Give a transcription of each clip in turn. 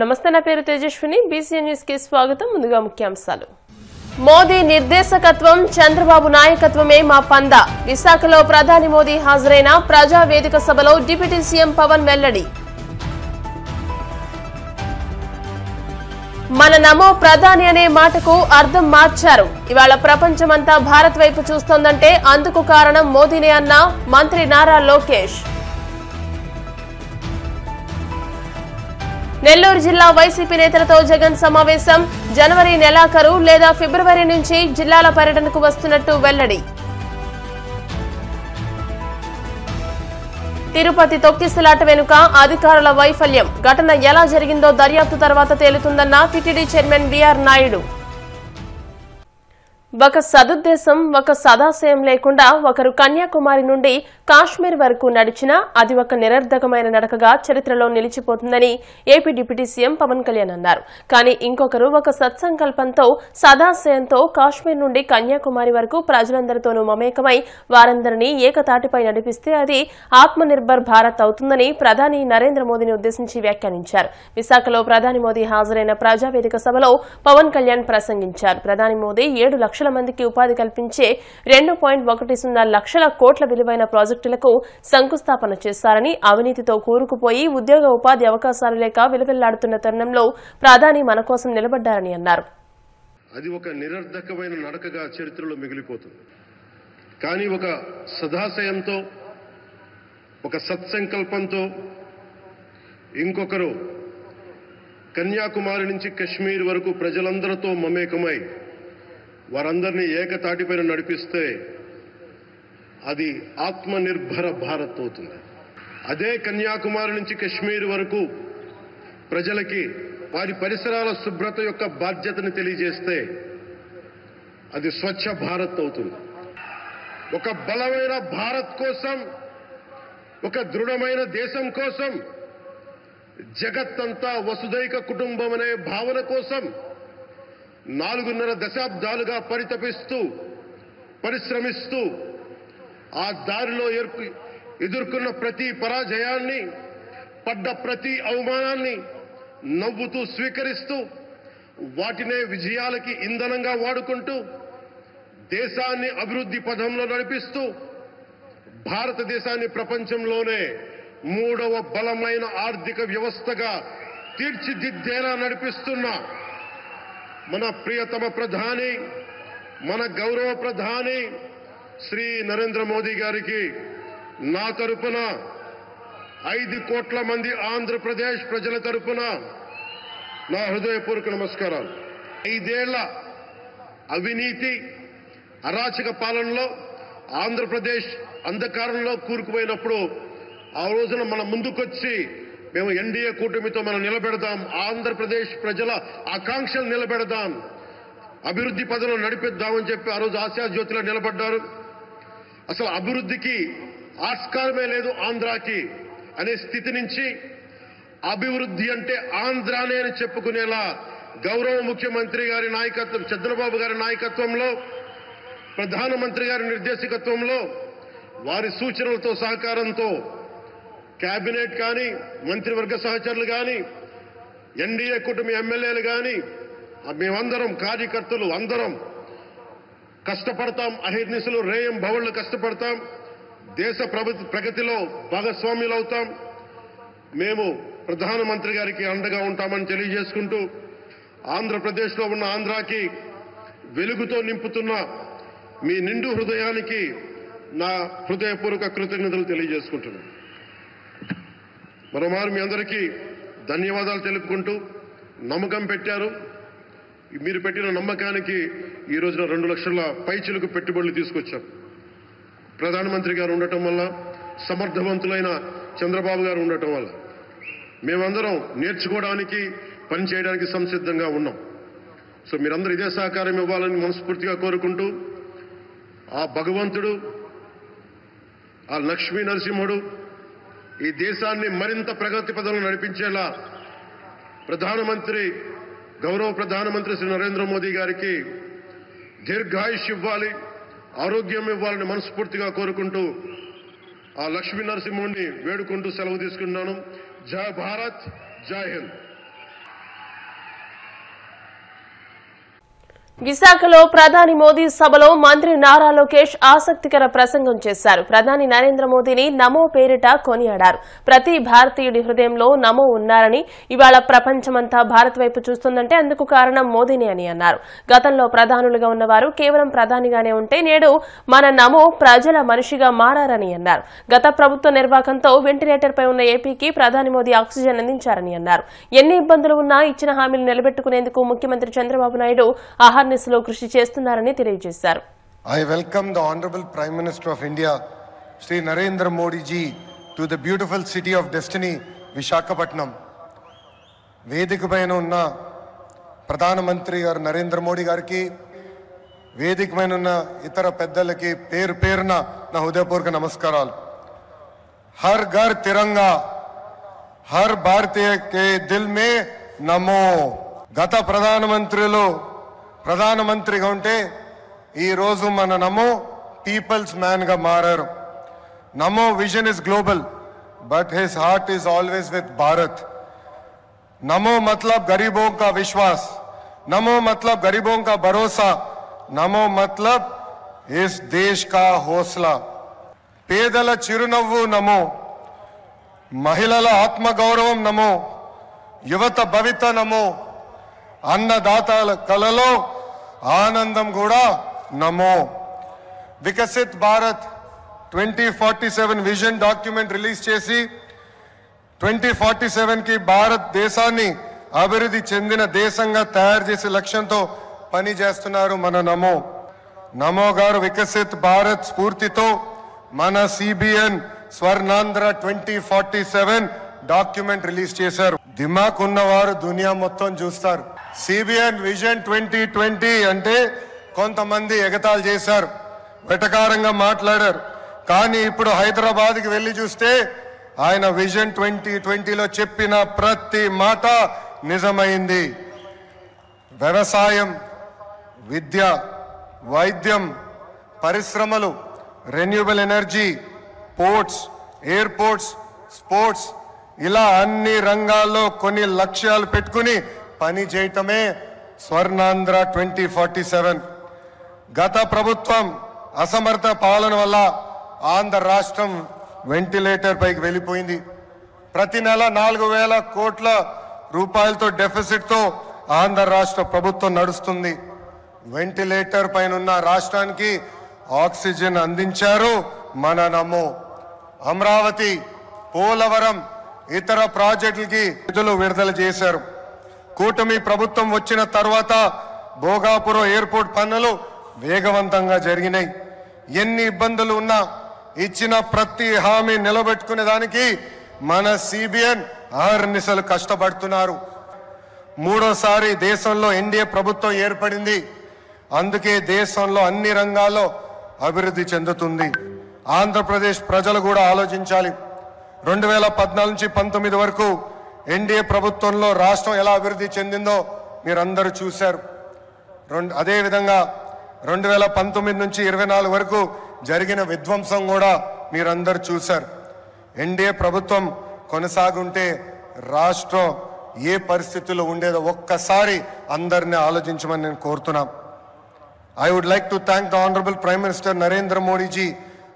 నమస్తే, నా పేరు తేజస్విని. బీసీఎన్ న్యూస్ కి స్వాగతం. ముందుగా ముఖ్యాంశాలు. మోదీ నిర్దేశకత్వం, చంద్రబాబు నాయకత్వమే మా పంద. విశాఖలో ప్రధాని మోదీ హాజరైన ప్రజా వేదిక సభలో డిప్యూటీ సీఎం పవన్ వెల్లడి. మన నమో ప్రధాని అనే మాటకు అర్థం మార్చారు. ఇవాళ ప్రపంచమంతా భారత్ వైపు చూస్తోందంటే అందుకు కారణం మోదీనే అన్న మంత్రి నారా లోకేష్. నెల్లూరు జిల్లా వైసీపీ నేతలతో జగన్ సమావేశం. జనవరి నెలాఖరు లేదా ఫిబ్రవరి నుంచి జిల్లాల పర్యటనకు వస్తున్నట్టు వెల్లడి. తిరుపతి తొక్కిసలాట వెనుక అధికారుల వైఫల్యం. ఘటన ఎలా జరిగిందో దర్యాప్తు తర్వాత తేలుతుందన్న టీటీడీ చైర్మన్ బీఆర్ నాయుడు. ఒక సదుద్దేశం, ఒక సదాశయం లేకుండా ఒకరు కన్యాకుమారి నుండి కాశ్మీర్ వరకు నడిచినా అది ఒక నిరర్ధకమైన నడకగా చరిత్రలో నిలిచిపోతుందని AP deputy CM Pawan Kalyan అన్నారు. కానీ ఇంకొకరు ఒక సత్సంకల్పంతో, సదాశయంతో కాశ్మీర్ నుండి కన్యాకుమారి వరకు ప్రజలందరితోనూ మమేకమై వారందరినీ ఏకతాటిపై నడిపిస్తే అది ఆత్మనిర్భర్ భారత్ అవుతుందని ప్రధాని నరేంద్ర మోదీని ఉద్దేశించి వ్యాఖ్యానించారు. విశాఖలో ప్రధాని మోదీ హాజరైన ప్రజావేదిక సభలో పవన్ కళ్యాణ్ ప్రసంగించారు. ప్రధాని మోదీ 7 లక్షల మందికి ఉపాధి కల్పించే 2.10 లక్షల కోట్ల విలువైన ప్రాజెక్టులకు శంకుస్థాపన చేశారని, అవినీతితో కూరుకుపోయి ఉద్యోగ ఉపాధి అవకాశాలు లేక విలువెల్లాడుతున్న తరుణంలో ప్రధాని మన కోసం నిలబడ్డారని అన్నారు. అది ఒక నిరర్ధకమైన నడకగా చరిత్రలో మిగిలిపోతుంది. కానీ ఒక సదాశయంతో, ఒక సత్సంకల్పంతో ఇంకొకరు కన్యాకుమారి నుంచి కశ్మీర్ వరకు ప్రజలందరితో మమేకమై వారందరినీ ఏకతాటిపైన నడిపిస్తే అది ఆత్మనిర్భర భారత్ అవుతుంది. అదే కన్యాకుమారి నుంచి కశ్మీర్ వరకు ప్రజలకి వారి పరిసరాల శుభ్రత యొక్క బాధ్యతను తెలియజేస్తే అది స్వచ్ఛ భారత్ అవుతుంది. ఒక బలమైన భారత్ కోసం, ఒక దృఢమైన దేశం కోసం, జగత్తంతా వసుదైక కుటుంబం అనే భావన కోసం 4.5 దశాబ్దాలుగా పరితపిస్తూ, పరిశ్రమిస్తూ ఆ దారిలో ఎదుర్కొన్న ప్రతి పరాజయాన్ని, పడ్డ ప్రతి అవమానాన్ని నవ్వుతూ స్వీకరిస్తూ, వాటినే విజయాలకి ఇంధనంగా వాడుకుంటూ, దేశాన్ని అభివృద్ధి పథంలో నడిపిస్తూ, భారతదేశాన్ని ప్రపంచంలోనే 3వ బలమైన ఆర్థిక వ్యవస్థగా తీర్చిదిద్దేలా నడిపిస్తున్న మన ప్రియతమ ప్రధాని, మన గౌరవ ప్రధాని శ్రీ నరేంద్ర మోదీ గారికి నా తరపున 5 కోట్ల మంది ఆంధ్రప్రదేశ్ ప్రజల తరపున నా హృదయపూర్వక నమస్కారాలు. 5 ఏళ్ల అవినీతి, అరాచక పాలనలో ఆంధ్రప్రదేశ్ అంధకారంలో కూరుకుపోయినప్పుడు ఆ రోజున మన ముందుకొచ్చి మేము ఎన్డీఏ కూటమితో మనం నిలబెడదాం, ఆంధ్రప్రదేశ్ ప్రజల ఆకాంక్షలు నిలబెడదాం, అభివృద్ధి పదంలో నడిపిద్దామని చెప్పి ఆ రోజు ఆశాజ్యోతిలో నిలబడ్డారు. అసలు అభివృద్ధికి ఆస్కారమే లేదు ఆంధ్రాకి అనే స్థితి నుంచి అభివృద్ధి అంటే ఆంధ్రానే అని చెప్పుకునేలా గౌరవ ముఖ్యమంత్రి గారి నాయకత్వం, చంద్రబాబు గారి నాయకత్వంలో, ప్రధానమంత్రి గారి నిర్దేశకత్వంలో, వారి సూచనలతో సహకారంతో కేబినెట్ కానీ, మంత్రివర్గ సహచరులు కానీ, ఎన్డీఏ కూటమి ఎమ్మెల్యేలు కానీ, మేమందరం కార్యకర్తలు అందరం కష్టపడతాం. అహిర్నిశలు రేయం భవళ్లు కష్టపడతాం. దేశ ప్రగతిలో భాగస్వామ్యులు అవుతాం. మేము ప్రధానమంత్రి గారికి అండగా ఉంటామని తెలియజేసుకుంటూ, ఆంధ్రప్రదేశ్లో ఉన్న ఆంధ్రాకి వెలుగుతో నింపుతున్న మీ నిండు హృదయానికి నా హృదయపూర్వక కృతజ్ఞతలు తెలియజేసుకుంటున్నాను. మరోమారు మీ అందరికీ ధన్యవాదాలు తెలుపుకుంటూ, నమ్మకం పెట్టారు. మీరు పెట్టిన నమ్మకానికి ఈ రోజున 2 లక్షల పైచిలకు పెట్టుబడులు తీసుకొచ్చాం. ప్రధానమంత్రి గారు ఉండటం వల్ల, సమర్థవంతులైన చంద్రబాబు గారు ఉండటం వల్ల మేమందరం నేర్చుకోవడానికి, పనిచేయడానికి సంసిద్ధంగా ఉన్నాం. సో మీరందరూ ఇదే సహకారం ఇవ్వాలని మనస్ఫూర్తిగా కోరుకుంటూ, ఆ భగవంతుడు, ఆ లక్ష్మీ నరసింహుడు ఈ దేశాన్ని మరింత ప్రగతి పదంలో నడిపించేలా గౌరవ ప్రధానమంత్రి శ్రీ నరేంద్ర మోదీ గారికి దీర్ఘాయుష్ ఇవ్వాలి, ఆరోగ్యం ఇవ్వాలని మనస్ఫూర్తిగా కోరుకుంటూ ఆ లక్ష్మీ నరసింహుడిని వేడుకుంటూ సెలవు తీసుకున్నాను. జై భారత్, జై హింద్. విశాఖలో ప్రధాని మోదీ సభలో మంత్రి నారా లోకేష్ ఆసక్తికర ప్రసంగం చేశారు. ప్రధాని నరేంద్ర మోదీని నమో పేరిట కొనియాడారు. ప్రతి భారతీయుడి హృదయంలో నమో ఉన్నారని, ఇవాళ ప్రపంచమంతా భారత్ వైపు చూస్తుందంటే అందుకు కారణం మోదీనే అని అన్నారు. గతంలో ప్రధానులుగా ఉన్నవారు కేవలం ప్రధానిగానే ఉంటే నేడు మన నమో ప్రజల మనిషిగా మారారని అన్నారు. గత ప్రభుత్వ నిర్వాహకంతో వెంటిలేటర్పై ఉన్న ఏపీకి ప్రధాని మోదీ ఆక్సిజన్ అందించారని అన్నారు. ఎన్ని ఇబ్బందులు ఉన్నా ఇచ్చిన హామీలు నిలబెట్టుకునేందుకు ముఖ్యమంత్రి చంద్రబాబు నాయుడు అహర్నిశలో కృషి చేస్తున్నారని తెలియజేశారు. I welcome the Honorable Prime Minister of India, Shri Narendra Modi ji, to the beautiful city of destiny, Visakhapatnam. వేదిక పైన ఉన్న ప్రధానమంత్రి గారు నరేంద్ర మోడీ గారికి, వేదిక పైన ఉన్న ఇతర పెద్దలకి పేరు పేరున నా హృదయపూర్వక నమస్కారాలు. హర్ ఘర్ తిరంగా, హర్ భారతీయ కే దిల్ మే నమో. గత ప్రధానమంత్రిగా ఉంటే ఈరోజు మన నమో పీపుల్స్ మ్యాన్గా మారారు. నమో vision is global but his heart is always with Bharat. నమో मतलब गरीबों का विश्वास, नमो मतलब गरीबों का भरोसा, नमो मतलब इस देश का हौसला. పేదల చిరునవ్వు నమో, మహిళల ఆత్మగౌరవం నమో, యువత భవిత నమో, అన్నదాతల కలలో ఆనందం కూడా నమో. Viksit Bharat 2047 vision document release చేసి 2047కి భారతదేశాన్ని అభివృద్ధి చెందిన దేశంగా తయారు చేసే లక్ష్యంతో పని చేస్తున్నారు మన నమో. నమో గారు వికసిత్ భారత్ స్ఫూర్తితో మన సిబిఎన్ స్వర్ణాంధ్ర 2047 డాక్యుమెంట్ రిలీజ్ చేశారు. దిమాక్ ఉన్నవారు దునియా మొత్తం చూస్తారు. సిబిఎన్ విజన్ 2020 అంటే కొంతమంది ఎగతాళి చేశారు, వెటకారంగా మాట్లాడారు. కానీ ఇప్పుడు హైదరాబాద్కి వెళ్ళి చూస్తే ఆయన విజన్ 2020లో చెప్పిన ప్రతి మాట నిజమైంది. వ్యవసాయం, విద్య, వైద్యం, పరిశ్రమలు, renewable energy, ports, airports, sports, ఇలా అన్ని రంగాల్లో కొన్ని లక్ష్యాలు పెట్టుకుని పని చేయటమే స్వర్ణాంధ్ర 2047. గత ప్రభుత్వం అసమర్థ పాలన వల్ల ఆంధ్ర రాష్ట్రం వెంటిలేటర్ పైకి వెళ్ళిపోయింది. ప్రతి నెల 4,000 కోట్ల రూపాయలతో డెఫిసిట్తో ఆంధ్ర రాష్ట్ర ప్రభుత్వం నడుస్తుంది. వెంటిలేటర్ పైన ఉన్న రాష్ట్రానికి ఆక్సిజన్ అందించారు మన నమో. అమరావతి, పోలవరం, ఇతర ప్రాజెక్టులకి నిధులు విడుదల చేశారు. కూటమి ప్రభుత్వం వచ్చిన తర్వాత భోగాపురం ఎయిర్పోర్ట్ పనులు వేగవంతంగా జరిగినాయి. ఎన్ని ఇబ్బందులు ఉన్నా ఇచ్చిన ప్రతి హామీ నిలబెట్టుకునే దానికి మన సిబిఎన్ అహర్నిశలు కష్టపడుతున్నారు. మూడోసారి దేశంలో ఎన్డీఏ ప్రభుత్వం ఏర్పడింది. అందుకే దేశంలో అన్ని రంగాల్లో అభివృద్ధి చెందుతుంది. ఆంధ్రప్రదేశ్ ప్రజలు కూడా ఆలోచించాలి. 2014 నుంచి 19 వరకు ఎన్డీఏ ప్రభుత్వంలో రాష్ట్రం ఎలా అభివృద్ధి చెందిందో మీరందరూ చూశారు. అదేవిధంగా 2019 నుంచి 24 వరకు జరిగిన విధ్వంసం కూడా మీరందరూ చూశారు. ఎన్డీఏ ప్రభుత్వం కొనసాగుంటే రాష్ట్రం ఏ పరిస్థితుల్లో ఉండేదో ఒక్కసారి అందరినీ ఆలోచించమని నేను కోరుతున్నాం. I would like to thank the Honorable Prime Minister Narendra Modi ji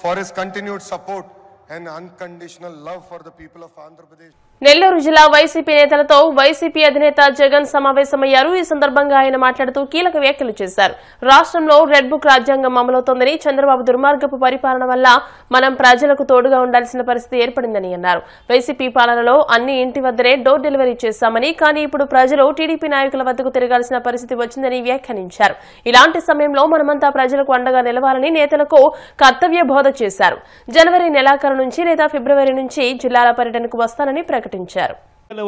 for his continued support and unconditional love for the people of Andhra Pradesh. Nellore జిల్లా వైసీపీ నేతలతో వైసీపీ అధినేత జగన్ సమావేశమయ్యారు. ఈ సందర్భంగా ఆయన మాట్లాడుతూ కీలక వ్యాఖ్యలు చేశారు. రాష్ట్రంలో రెడ్ బుక్ రాజ్యాంగం అమలవుతోందని, చంద్రబాబు దుర్మార్గపు పరిపాలన వల్ల మనం ప్రజలకు తోడుగా ఉండాల్సిన పరిస్థితి ఏర్పడిందని అన్నారు. వైసీపీ పాలనలో అన్ని ఇంటి వద్దనే డోర్ డెలివరీ చేశామని, కానీ ఇప్పుడు ప్రజలు టీడీపీ నాయకుల వద్దకు తిరగాల్సిన పరిస్థితి వచ్చిందని వ్యాఖ్యానించారు. ఇలాంటి సమయంలో మనమంతా ప్రజలకు అండగా నిలవాలని నేతలకు కర్తవ్య బోధ చేశారు. జనవరి నెలాఖరు నుంచి లేదా ఫిబ్రవరి నుంచి జిల్లాల పర్యటనకు వస్తానని ప్రకటించారు.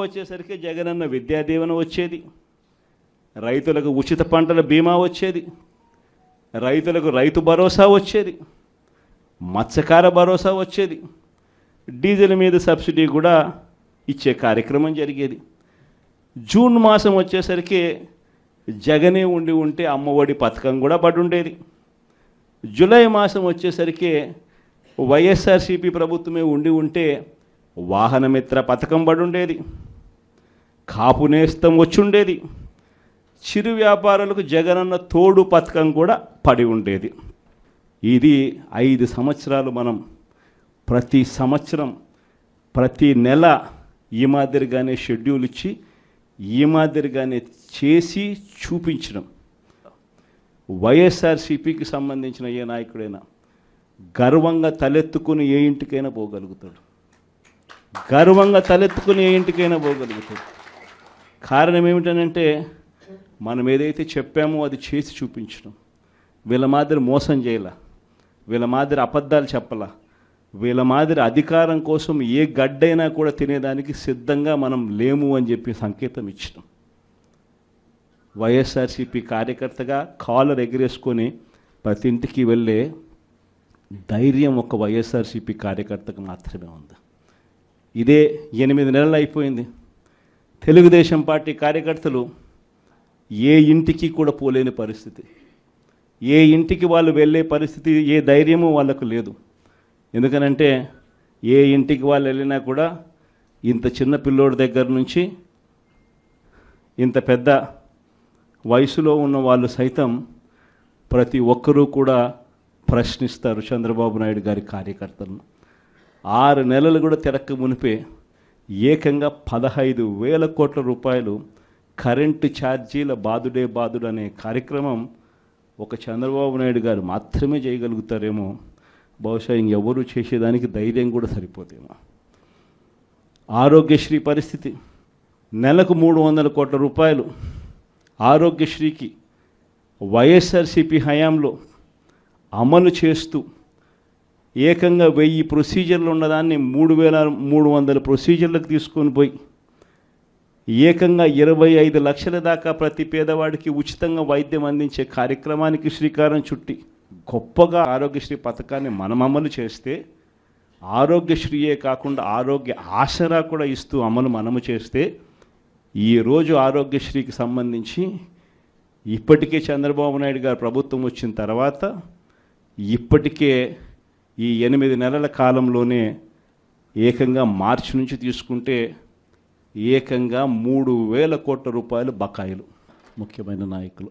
వచ్చేసరికి జగనన్న విద్యా దీవెన వచ్చేది, రైతులకు ఉచిత పంటల బీమా వచ్చేది, రైతులకు రైతు భరోసా వచ్చేది, మత్స్యకార భరోసా వచ్చేది, డీజిల్ మీద సబ్సిడీ కూడా ఇచ్చే కార్యక్రమం జరిగేది. జూన్ మాసం వచ్చేసరికి జగనే ఉంటే అమ్మఒడి పథకం కూడా పడి ఉండేది. జూలై మాసం వచ్చేసరికి వైఎస్ఆర్సీపీ ప్రభుత్వమే ఉంటే వాహనమిత్ర పథకం పడి ఉండేది, కాపు నేస్తం వచ్చుండేది, చిరు వ్యాపారులకు జగనన్న తోడు పథకం కూడా పడి ఉండేది. ఇది 5 సంవత్సరాలు మనం ప్రతి సంవత్సరం ప్రతి నెల ఈ మాదిరిగానే షెడ్యూల్ ఇచ్చి ఈ మాదిరిగానే చేసి చూపించడం. వైఎస్ఆర్సీపీకి సంబంధించిన ఏ నాయకుడైనా గర్వంగా తలెత్తుకుని ఏ ఇంటికైనా పోగలుగుతాడు. గర్వంగా తలెత్తుకుని ఏ ఇంటికైనా పోగలుగుతాడు. కారణం ఏమిటనంటే మనం ఏదైతే చెప్పామో అది చేసి చూపించడం. వీళ్ళ మాదిరి మోసం చేయాల, వీళ్ళ మాదిరి అబద్ధాలు చెప్పాల, వీళ్ళ మాదిరి అధికారం కోసం ఏ గడ్డైనా కూడా తినేదానికి సిద్ధంగా మనం లేము అని చెప్పి సంకేతం ఇచ్చడం. వైఎస్ఆర్సీపీ కార్యకర్తగా కాలర్ ఎగిరేసుకొని ప్రతి ఇంటికి వెళ్ళే ధైర్యం ఒక వైఎస్ఆర్సీపీ కార్యకర్తకు మాత్రమే ఉంది. ఇదే 8 నెలలు అయిపోయింది. తెలుగుదేశం పార్టీ కార్యకర్తలు ఏ ఇంటికి కూడా పోలేని పరిస్థితి, ఏ ఇంటికి వాళ్ళు వెళ్ళే పరిస్థితి, ఏ ధైర్యము వాళ్ళకు లేదు. ఎందుకనంటే ఏ ఇంటికి వాళ్ళు వెళ్ళినా కూడా ఇంత చిన్న పిల్లోడి దగ్గర నుంచి ఇంత పెద్ద వయసులో ఉన్న వాళ్ళు సైతం ప్రతి ఒక్కరూ కూడా ప్రశ్నిస్తారు చంద్రబాబు నాయుడు గారి కార్యకర్తలను. 6 నెలలు కూడా తిరక్క మునిపే ఏకంగా 15,000 కోట్ల రూపాయలు కరెంటు ఛార్జీల బాదుడే బాదుడు అనే కార్యక్రమం ఒక చంద్రబాబు నాయుడు గారు మాత్రమే చేయగలుగుతారేమో. బహుశా ఇంకెవరూ చేసేదానికి ధైర్యం కూడా సరిపోతేమో. ఆరోగ్యశ్రీ పరిస్థితి, నెలకు 300 కోట్ల రూపాయలు ఆరోగ్యశ్రీకి వైఎస్ఆర్సీపీ హయాంలో అమలు చేస్తూ ఏకంగా 1000 ప్రొసీజర్లు ఉన్నదాన్ని 3,300 ప్రొసీజర్లకు తీసుకొని పోయి ఏకంగా 25 లక్షల దాకా ప్రతి పేదవాడికి ఉచితంగా వైద్యం అందించే కార్యక్రమానికి శ్రీకారం చుట్టి గొప్పగా ఆరోగ్యశ్రీ పథకాన్ని మనం అమలు చేస్తే, ఆరోగ్యశ్రీయే కాకుండా ఆరోగ్య ఆసరా కూడా ఇస్తూ అమలు మనము చేస్తే, ఈరోజు ఆరోగ్యశ్రీకి సంబంధించి ఇప్పటికే చంద్రబాబు నాయుడు గారు ప్రభుత్వం వచ్చిన తర్వాత ఇప్పటికే ఈ 8 నెలల కాలంలోనే ఏకంగా మార్చి నుంచి తీసుకుంటే ఏకంగా 3,000 కోట్ల రూపాయలు బకాయిలు. ముఖ్యమైన నాయకులు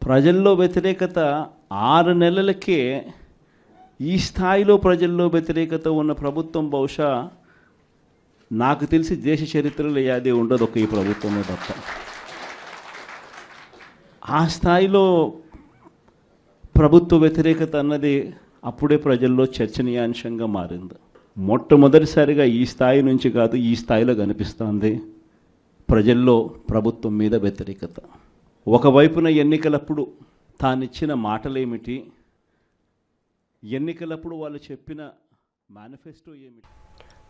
ప్రజల్లో వ్యతిరేకత 6 నెలలకే ఈ స్థాయిలో ప్రజల్లో వ్యతిరేకత ఉన్న ప్రభుత్వం బహుశా నాకు తెలిసి దేశ చరిత్రలో అదే ఉండదు, ఒక ఈ ప్రభుత్వమే తప్ప. ఆ స్థాయిలో ప్రభుత్వ వ్యతిరేకత అన్నది అప్పుడే ప్రజల్లో చర్చనీయాంశంగా మారింది. మొట్టమొదటిసారిగా ఈ స్థాయి నుంచి కాదు, ఈ స్థాయిలో కనిపిస్తుంది ప్రజల్లో ప్రభుత్వం మీద వ్యతిరేకత. ఒకవైపున ఎన్నికలప్పుడు తానిచ్చిన మాటలేమిటి, ఎన్నికలప్పుడు వాళ్ళు చెప్పిన మేనిఫెస్టో ఏమిటి.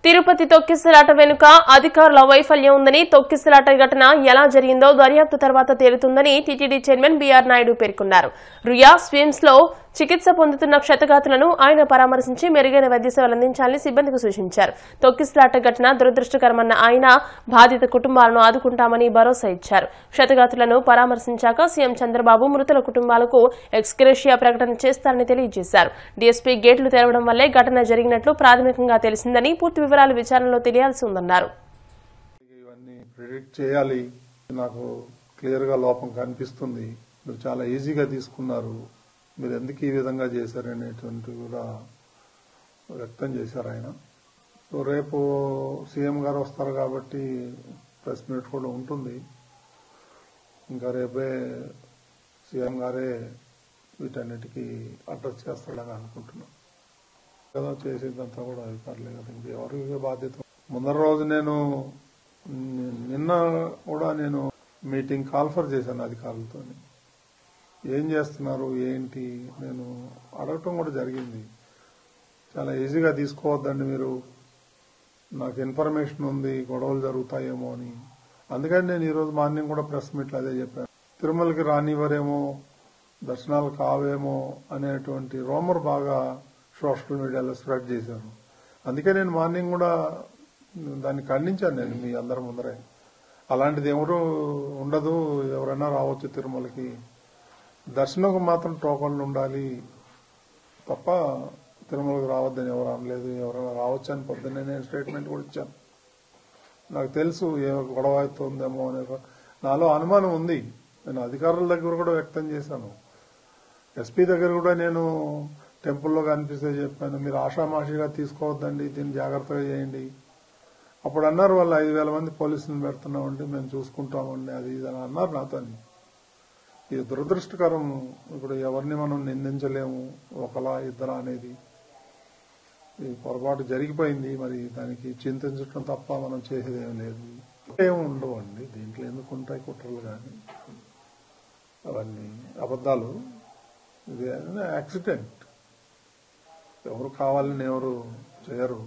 తిరుపతి తొక్కిసలాట వెనుక అధికారుల వైఫల్యం ఉందని, తొక్కిసలాట ఘటన ఎలా జరిగిందో దర్యాప్తు తర్వాత తేలుతుందని టీటీడీ చైర్మన్ బీఆర్ నాయుడు పేర్కొన్నారు. రుయా స్విమ్స్ లో చికిత్స పొందుతున్న క్షతగాతులను ఆయన పరామర్శించి మెరుగైన వైద్య సేవలు అందించాలని సిబ్బందికి సూచించారు. తొక్కిసలాట ఘటన దురదృష్టకరమన్న ఆయన బాధిత కుటుంబాలను ఆదుకుంటామని భరోసా ఇచ్చారు. క్షతగాతులను పరామర్శించాక సీఎం చంద్రబాబు మృతుల కుటుంబాలకు ఎక్స్గ్రేషియా ప్రకటన చేస్తారని తెలియజేశారు. డీఎస్పీ గేట్లు తెరవడం వల్లే ఘటన జరిగినట్లు ప్రాథమికంగా తెలిసిందని, పూర్తి వివరాలు విచారణలో తెలియాల్సి ఉందన్నారు. ఇవన్నీ ప్రిడిక్ట్ చేయాలి, నాకు క్లియర్ గా లోపం కనిపిస్తుంది, మీరు చాలా ఈజీగా తీసుకున్నారు, మీరు ఎందుకు ఈ విధంగా చేశారనేటువంటి కూడా వ్యక్తం చేశారు ఆయన. సో రేపు సీఎం గారు వస్తారు కాబట్టి ప్రెస్ మీట్ కూడా ఉంటుంది. ఇంకా రేపే సీఎం గారే వీటన్నిటికీ అడ్రస్ చేస్తాడని అనుకుంటున్నాం కదా. చేసేదంతా కూడా అధికారులే కదా, ఇంకెవరికి బాధ్యత. ముందర రోజు నిన్న కూడా నేను మీటింగ్ కాల్ఫర్ చేశాను అధికారులతో. ఏం చేస్తున్నారు ఏంటి నేను అడగటం కూడా జరిగింది. చాలా ఈజీగా తీసుకోవద్దండి మీరు, నాకు ఇన్ఫర్మేషన్ ఉంది గొడవలు జరుగుతాయేమో అని. అందుకని నేను ఈరోజు మార్నింగ్ కూడా ప్రెస్ మీట్లో అదే చెప్పాను. తిరుమలకి రానివ్వరేమో, దర్శనాలు కావేమో అనేటువంటి రూమర్ బాగా సోషల్ మీడియాలో స్ప్రెడ్ చేశారు. అందుకే నేను మార్నింగ్ కూడా దాన్ని ఖండించాను నేను మీ అందరి ముందరే. అలాంటిది ఎవరు ఉండదు, ఎవరైనా రావచ్చు తిరుమలకి, దర్శనంకు మాత్రం టోకన్లు ఉండాలి తప్ప తిరుమలకు రావద్దని ఎవరు అనలేదు. ఎవరైనా రావచ్చు అని పొద్దున్నే నేను స్టేట్మెంట్ కూడా ఇచ్చాను. నాకు తెలుసు ఏ గొడవ అవుతుందేమో అనే నాలో అనుమానం ఉంది. నేను అధికారుల దగ్గర కూడా వ్యక్తం చేశాను. ఎస్పీ దగ్గర కూడా నేను టెంపుల్లో కనిపిస్తే చెప్పాను, మీరు ఆషామాషిగా తీసుకోవద్దండి, దీన్ని జాగ్రత్తగా చేయండి. అప్పుడు అన్నారు వాళ్ళు 5,000 మంది పోలీసులను పెడుతున్నామండి, మేము చూసుకుంటామండి, అది ఇది అని అన్నారు నాతో. ఇది దురదృష్టకరం. ఇప్పుడు ఎవరిని మనం నిందించలేము, ఒకలా ఇద్దరా అనేది. ఈ పొరపాటు జరిగిపోయింది, మరి దానికి చింతించడం తప్ప మనం చేసేదేం లేదు. ఏమి ఉండవండి దీంట్లో, ఎందుకు ఉంటాయి కుట్రలు కానీ అవన్నీ అబద్ధాలు. ఇది యాక్సిడెంట్, ఎవరు కావాలని ఎవరు చేయరు.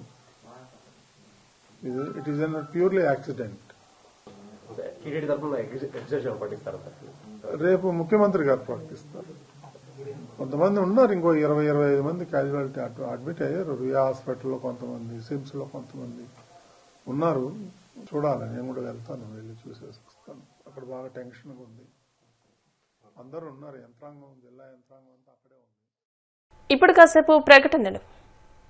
It is an purely accident. రేపు ముఖ్యమంత్రి గారు ప్రకటిస్తారు. కొంతమంది ఉన్నారు, ఇంకో 20-25 మంది క్యాజువాలిటీ అడ్మిట్ అయ్యారు. రియా హాస్పిటల్లో కొంతమంది, సిమ్స్ లో కొంతమంది ఉన్నారు. చూడాలి, నేను కూడా వెళ్తాను, వెళ్ళి చూసేసి వస్తాను. అక్కడ బాగా టెన్షన్గా ఉంది. అందరూ ఉన్నారు, యంత్రాంగం, జిల్లా యంత్రాంగం అంతా అక్కడే ఉంది. ఇప్పుడు కాసేపు ప్రకటనలు.